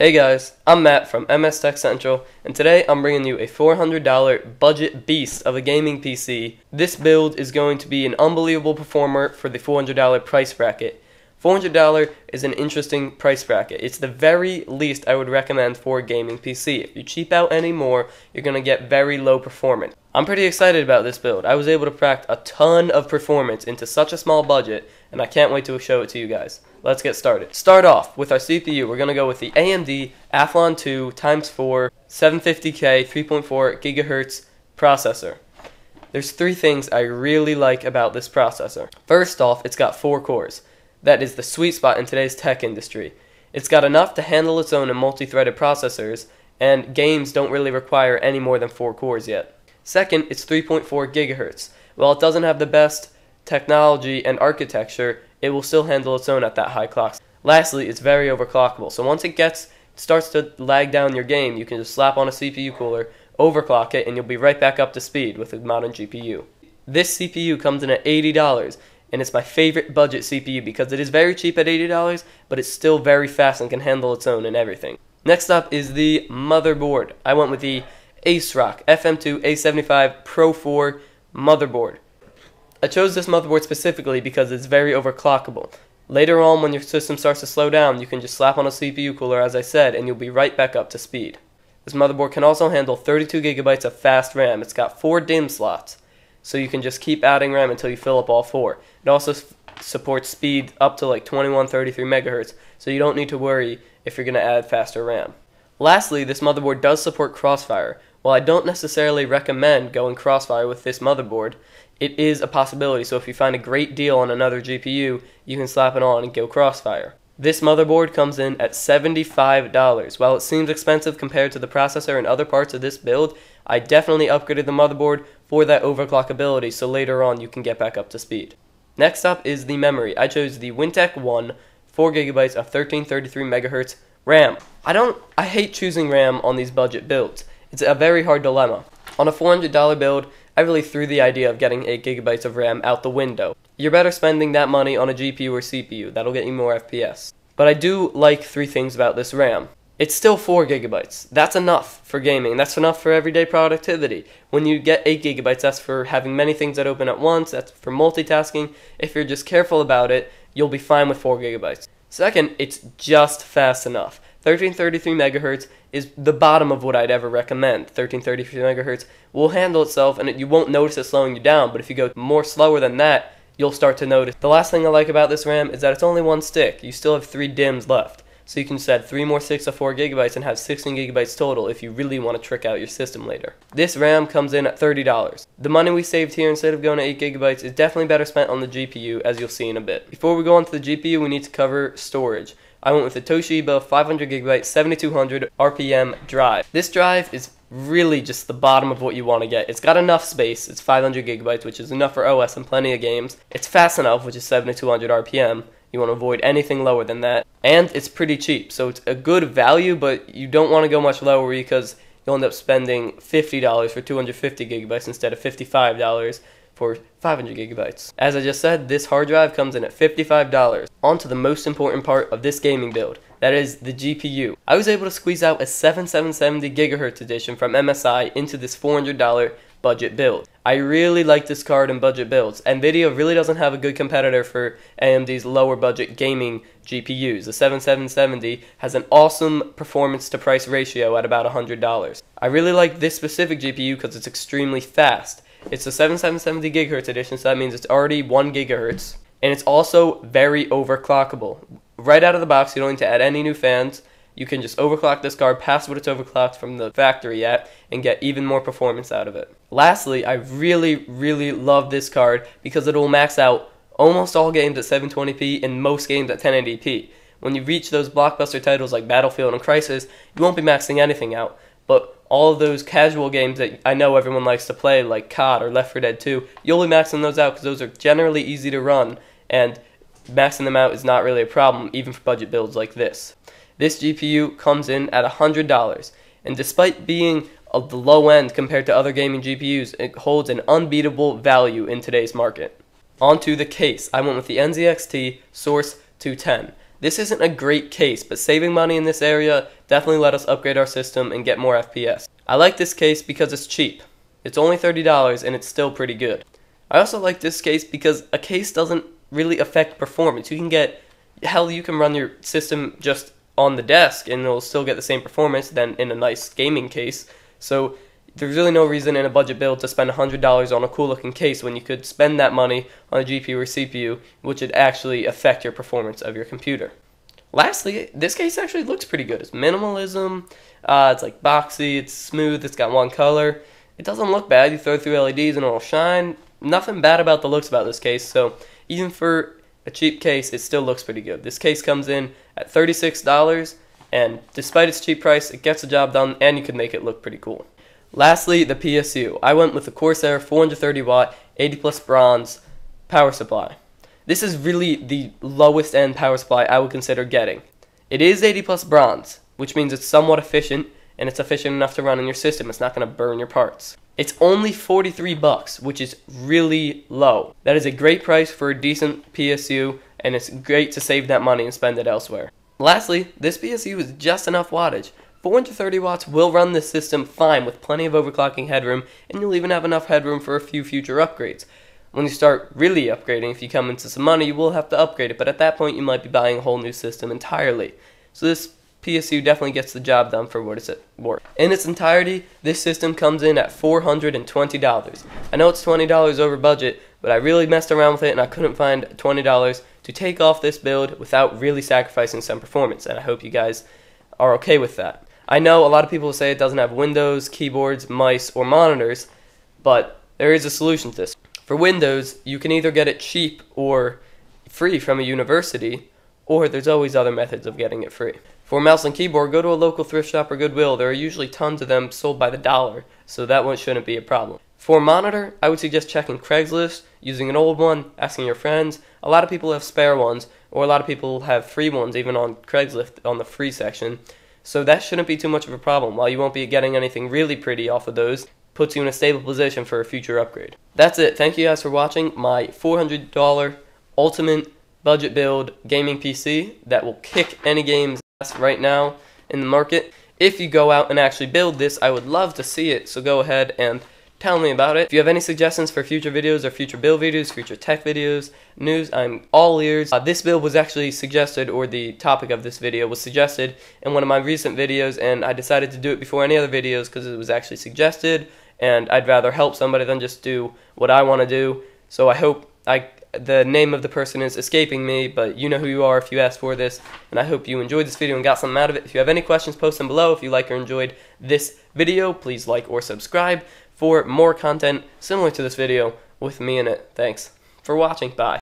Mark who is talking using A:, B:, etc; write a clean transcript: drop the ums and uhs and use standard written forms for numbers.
A: Hey guys, I'm Matt from MS Tech Central, and today I'm bringing you a $400 budget beast of a gaming PC. This build is going to be an unbelievable performer for the $400 price bracket. $400 is an interesting price bracket. It's the very least I would recommend for a gaming PC. If you cheap out any more, you're going to get very low performance. I'm pretty excited about this build. I was able to pack a ton of performance into such a small budget, and I can't wait to show it to you guys. Let's get started. Start off with our CPU. We're going to go with the AMD Athlon II X4 750K 3.4 GHz processor. There's three things I really like about this processor. First off, it's got 4 cores. That is the sweet spot in today's tech industry. It's got enough to handle its own in multi-threaded processors, and games don't really require any more than 4 cores yet. Second, it's 3.4 GHz. While it doesn't have the best technology and architecture, it will still handle its own at that high clock. Lastly, it's very overclockable. So once it starts to lag down your game, you can just slap on a CPU cooler, overclock it, and you'll be right back up to speed with a modern GPU. This CPU comes in at $80, and it's my favorite budget CPU because it is very cheap at $80, but it's still very fast and can handle its own and everything. Next up is the motherboard. I went with the ASRock FM2 A75 Pro 4 motherboard. I chose this motherboard specifically because it's very overclockable. Later on, when your system starts to slow down, you can just slap on a CPU cooler, as I said, and you'll be right back up to speed. This motherboard can also handle 32 GB of fast RAM. It's got 4 DIMM slots, so you can just keep adding RAM until you fill up all 4. It also supports speed up to like 2133 MHz, so you don't need to worry if you're going to add faster RAM. Lastly, this motherboard does support Crossfire. While I don't necessarily recommend going Crossfire with this motherboard, it is a possibility, so if you find a great deal on another GPU, you can slap it on and go Crossfire. This motherboard comes in at $75. While it seems expensive compared to the processor and other parts of this build, I definitely upgraded the motherboard for that overclockability, so later on you can get back up to speed. Next up is the memory. I chose the Wintec 4 GB of 1333 MHz RAM. I hate choosing RAM on these budget builds. It's a very hard dilemma. On a $400 build, I really threw the idea of getting 8 GB of RAM out the window. You're better spending that money on a GPU or CPU. That'll get you more FPS. But I do like 3 things about this RAM. It's still 4 GB. That's enough for gaming. That's enough for everyday productivity. When you get 8 GB, that's for having many things that open at once. That's for multitasking. If you're just careful about it, you'll be fine with 4 GB. Second, it's just fast enough. 1333 MHz is the bottom of what I'd ever recommend. 1333 MHz will handle itself, and you won't notice it slowing you down, but if you go more slower than that, you'll start to notice. The last thing I like about this RAM is that it's only 1 stick. You still have 3 DIMMs left, so you can just add 3 more sticks of 4 GB and have 16 GB total if you really want to trick out your system later. This RAM comes in at $30. The money we saved here instead of going to 8 GB is definitely better spent on the GPU, as you'll see in a bit. Before we go on to the GPU, we need to cover storage. I went with the Toshiba 500 GB 7200 RPM drive. This drive is really just the bottom of what you want to get. It's got enough space. It's 500 GB, which is enough for OS and plenty of games. It's fast enough, which is 7200 RPM. You want to avoid anything lower than that. And it's pretty cheap, so it's a good value, but you don't want to go much lower because you'll end up spending $50 for 250 GB instead of $55 for 500 GB. As I just said, this hard drive comes in at $55. On to the most important part of this gaming build, that is the GPU. I was able to squeeze out a 7770 GHz edition from MSI into this $400 budget build. I really like this card in budget builds. NVIDIA really doesn't have a good competitor for AMD's lower budget gaming GPUs. The 7770 has an awesome performance to price ratio at about $100. I really like this specific GPU because it's extremely fast. It's a 7770 GHz edition, so that means it's already 1 GHz, and it's also very overclockable. Right out of the box, you don't need to add any new fans. You can just overclock this card past what it's overclocked from the factory at and get even more performance out of it. Lastly, I really love this card because it will max out almost all games at 720p and most games at 1080p. When you reach those blockbuster titles like Battlefield and Crysis, you won't be maxing anything out, but all of those casual games that I know everyone likes to play, like COD or Left 4 Dead 2, you'll be maxing those out because those are generally easy to run, and maxing them out is not really a problem, even for budget builds like this. This GPU comes in at $100, and despite being of the low end compared to other gaming GPUs, it holds an unbeatable value in today's market. On to the case. I went with the NZXT Source 210. This isn't a great case, but saving money in this area definitely let us upgrade our system and get more FPS. I like this case because it's cheap. It's only $30 and it's still pretty good. I also like this case because a case doesn't really affect performance. You can run your system just on the desk and it'll still get the same performance than in a nice gaming case. So there's really no reason in a budget build to spend $100 on a cool looking case when you could spend that money on a GPU or CPU, which would actually affect your performance of your computer. Lastly, this case actually looks pretty good. It's minimalism, it's like boxy, it's smooth, it's got one color. It doesn't look bad. You throw through LEDs and it'll shine. Nothing bad about the looks about this case, so even for a cheap case, it still looks pretty good. This case comes in at $36, and despite its cheap price, it gets the job done, and you can make it look pretty cool. Lastly, the PSU. I went with the Corsair 430 watt 80 plus bronze power supply. This is really the lowest end power supply I would consider getting. It is 80 plus bronze, which means it's somewhat efficient, and it's efficient enough to run in your system. It's not going to burn your parts. It's only $43, which is really low. That is a great price for a decent PSU, and it's great to save that money and spend it elsewhere. Lastly, this PSU is just enough wattage. 430 watts will run this system fine with plenty of overclocking headroom, and you'll even have enough headroom for a few future upgrades. When you start really upgrading, if you come into some money, you will have to upgrade it, but at that point you might be buying a whole new system entirely. So this PSU definitely gets the job done for what it's worth. In its entirety, this system comes in at $420. I know it's $20 over budget, but I really messed around with it and I couldn't find $20 to take off this build without really sacrificing some performance, and I hope you guys are okay with that. I know a lot of people say it doesn't have windows, keyboards, mice, or monitors, but there is a solution to this. For Windows, you can either get it cheap or free from a university, or there's always other methods of getting it free. For mouse and keyboard, go to a local thrift shop or Goodwill. There are usually tons of them sold by the dollar, so that one shouldn't be a problem. For monitor, I would suggest checking Craigslist, using an old one, asking your friends. A lot of people have spare ones, or a lot of people have free ones, even on Craigslist on the free section. So that shouldn't be too much of a problem. While you won't be getting anything really pretty off of those, puts you in a stable position for a future upgrade. That's it. Thank you guys for watching my $400 ultimate budget build gaming PC that will kick any game's ass right now in the market. If you go out and actually build this, I would love to see it, so go ahead and tell me about it. If you have any suggestions for future videos or future build videos, future tech videos, news, I'm all ears. This build was actually suggested, or the topic of this video was suggested in one of my recent videos, and I decided to do it before any other videos because it was actually suggested, and I'd rather help somebody than just do what I want to do. So I hope the name of the person is escaping me, but you know who you are if you asked for this, and I hope you enjoyed this video and got something out of it. If you have any questions, post them below. If you like or enjoyed this video, please like or subscribe for more content similar to this video with me in it. Thanks for watching. Bye.